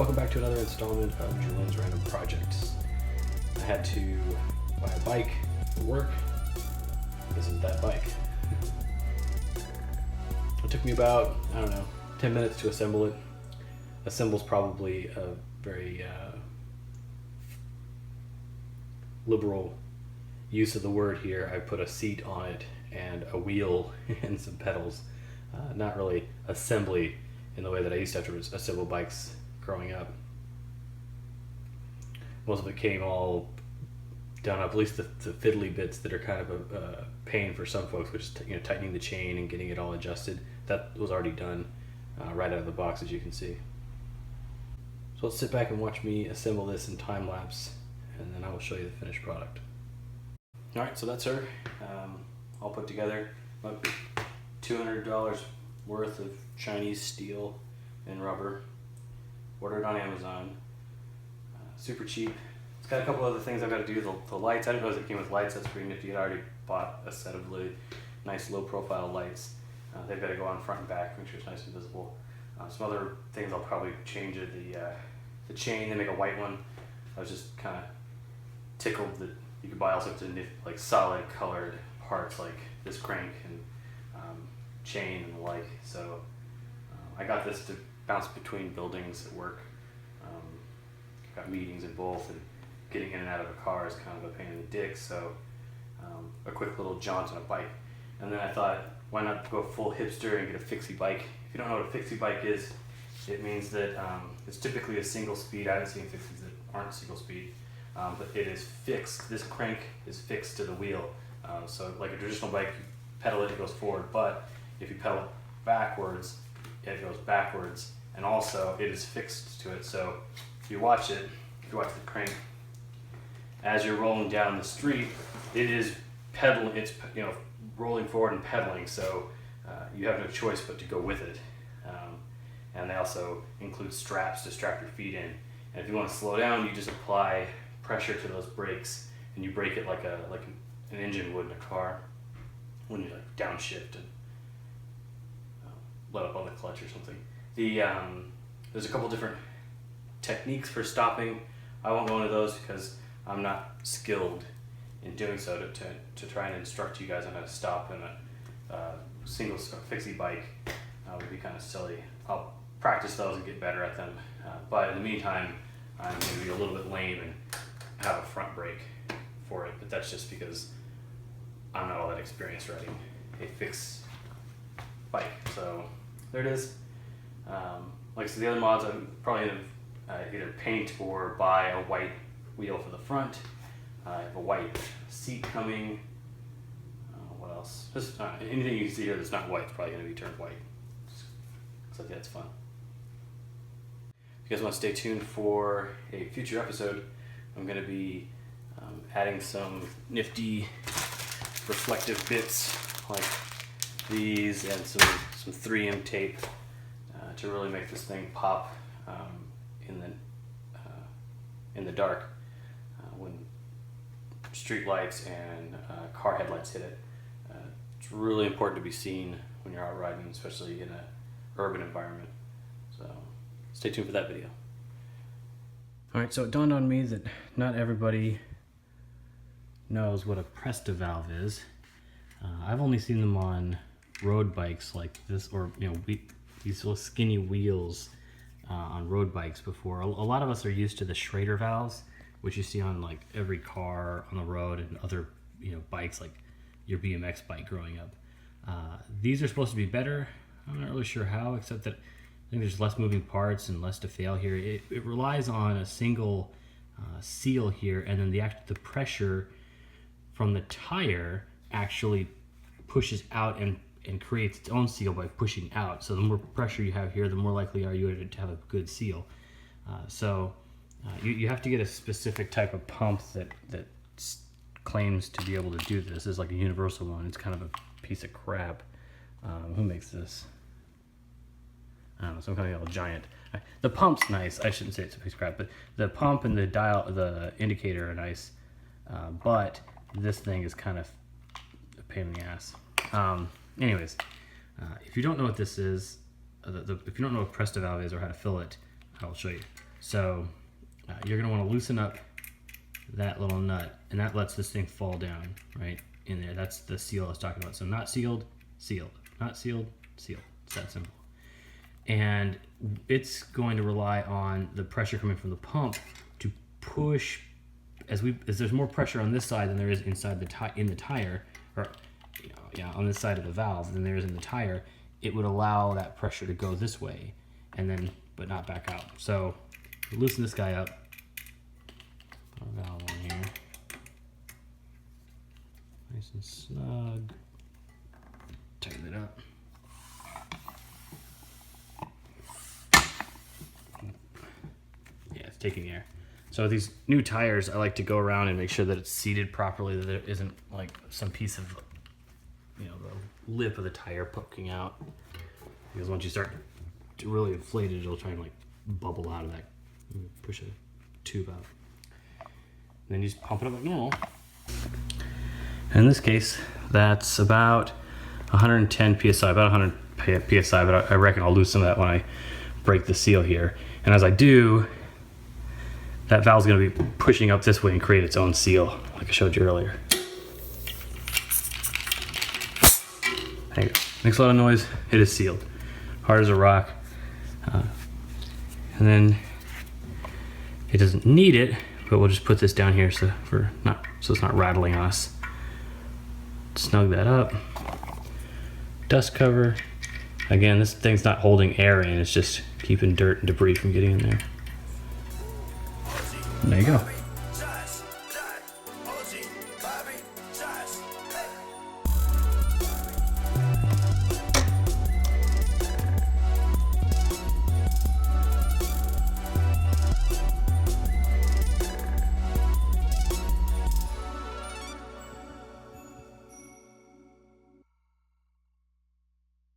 Welcome back to another installment of Jerome's Random Projects. I had to buy a bike for work. This is that bike. It took me about, 10 minutes to assemble it. Assemble's probably a very liberal use of the word here. I put a seat on it and a wheel and some pedals. Not really assembly in the way that I used to have to assemble bikes growing up. Most of it came all done up, at least the fiddly bits that are kind of a pain for some folks, which is tightening the chain and getting it all adjusted. That was already done right out of the box, as you can see. So let's sit back and watch me assemble this in time lapse, and then I will show you the finished product. Alright, so that's her, all put together. About $200 worth of Chinese steel and rubber. Ordered on Amazon. Super cheap. It's got a couple other things I've got to do. The lights, I didn't realize it came with lights. That's pretty nifty. I already bought a set of really nice low profile lights. They've got to go on front and back, make sure it's nice and visible. Some other things I'll probably change are the chain. They make a white one. I was just kind of tickled that you could buy all sorts of like solid colored parts like this crank and chain and the like. So I got this to bounce between buildings at work. Got meetings in both, and getting in and out of a car is kind of a pain in the dick, so a quick little jaunt on a bike. And then I thought, why not go full hipster and get a Fixie bike? If you don't know what a Fixie bike is, it means that it's typically a single speed. I haven't seen Fixies that aren't single speed, but it is fixed. This crank is fixed to the wheel. So like a traditional bike, you pedal it, it goes forward, but if you pedal backwards, it goes backwards, and also it is fixed to it. So if you watch the crank, as you're rolling down the street, it is pedaling, it's rolling forward and pedaling, so you have no choice but to go with it. And they also include straps to strap your feet in. And if you want to slow down, you just apply pressure to those brakes, and you brake it like an engine would in a car when you like downshift and let up on the clutch or something. There's a couple different techniques for stopping. I won't go into those because I'm not skilled in doing so. To try and instruct you guys on how to stop in a single Fixie bike would be kind of silly. I'll practice those and get better at them. But in the meantime, I'm going to be a little bit lame and have a front brake for it. But that's just because I'm not all that experienced riding a fixed bike. So there it is. Like I said, the other mods I'm probably going to either paint or buy a white wheel for the front. I have a white seat coming. What else? Just anything you can see here that's not white is probably going to be turned white. So that's fun. If you guys want to stay tuned for a future episode, I'm going to be adding some nifty reflective bits like these and some 3M tape to really make this thing pop in the dark when street lights and car headlights hit it. It's really important to be seen when you're out riding, especially in an urban environment. So stay tuned for that video. Alright, so it dawned on me that not everybody knows what a Presta valve is. I've only seen them on road bikes like this, or these little skinny wheels on road bikes before. A lot of us are used to the Schrader valves, which you see on like every car on the road and other bikes, like your BMX bike growing up. These are supposed to be better. I'm not really sure how, except that I think there's less moving parts and less to fail here. It relies on a single seal here, and then the pressure from the tire actually pushes out and creates its own seal by pushing out. So the more pressure you have here, the more likely are you to have a good seal. You have to get a specific type of pump that claims to be able to do this. It's like a universal one. It's kind of a piece of crap. Who makes this? I don't know, some kind of little giant. The pump's nice. I shouldn't say it's a piece of crap, but the pump and the indicator are nice. But this thing is kind of a pain in the ass. Anyways, if you don't know what this is, if you don't know what Presta valve is or how to fill it, I will show you. So you're going to want to loosen up that little nut, and that lets this thing fall down right in there. That's the seal I was talking about. So not sealed, sealed, not sealed, sealed. It's that simple. And it's going to rely on the pressure coming from the pump to push, as there's more pressure on this side than there is inside in the tire, or on this side of the valve than there is in the tire. It would allow that pressure to go this way, and then but not back out. So loosen this guy up. Put our valve on here, nice and snug. Tighten it up. Yeah, it's taking air. So these new tires, I like to go around and make sure that it's seated properly, that there isn't like some piece of, the lip of the tire poking out. Because once you start to really inflate it, it'll try and like bubble out of that. Push a tube out. And then you just pump it up like normal. In this case, that's about 110 psi, about 100 psi, but I reckon I'll lose some of that when I break the seal here. And as I do, that valve's going to be pushing up this way and create its own seal, like I showed you earlier. There you go. Makes a lot of noise. It is sealed. Hard as a rock. And then it doesn't need it, but we'll just put this down here so it's not rattling on us. Snug that up. Dust cover. Again, this thing's not holding air in, it's just keeping dirt and debris from getting in there. And there you go.